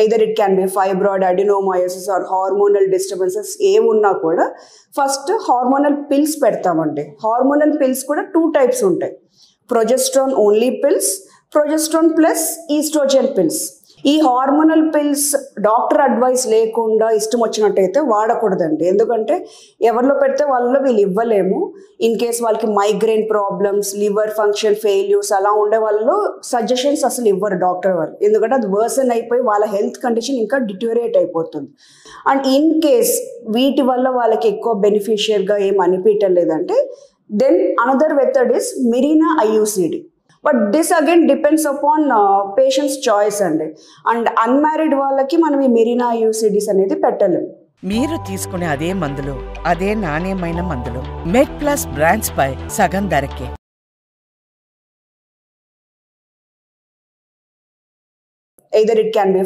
either it can be fibroid adenomyosis or hormonal disturbances ఏ ఉన్నా కూడా ఫస్ట్ హార్మోనల్ పిల్స్ పెడతామండి. హార్మోనల్ పిల్స్ కూడా 2 టైప్స్ ఉంటాయి. Progesterone only pills, progesterone plus oestrogen pills. ఈ hormonal pills doctor advice లేకుండా ఇష్టం వచ్చినట్టయితే వాడకూడదండి. ఎందుకంటే ఎవరిలో పెడితే వాళ్ళలో వీళ్ళు ఇవ్వలేము. ఇన్ కేస్ వాళ్ళకి migraine problems, liver function failures అలా ఉండే వాళ్ళు సజెషన్స్ అసలు ఇవ్వరు డాక్టర్ వాళ్ళు. ఎందుకంటే అది వర్సన్ అయిపోయి వాళ్ళ హెల్త్ కండిషన్ ఇంకా డిటోరియేట్ అయిపోతుంది. అండ్ ఇన్ కేస్ వీటి వల్ల వాళ్ళకి ఎక్కువ బెనిఫిషియర్గా ఏం అనిపించడం లేదంటే then another method is Mirena IUCD. But this again depends upon patients choice అండి. అండ్ అన్మ్యారీడ్ వాళ్ళకి మనం ఈ మెరీనా ఐయుసిడిస్ అనేది పెట్టలేము. మీరు తీసుకునే అదే మందులు, అదే నాణ్యమైన మందులు మెడ్ ప్లస్ బ్రాండ్స్ పై సగం ధరకే. Either it can be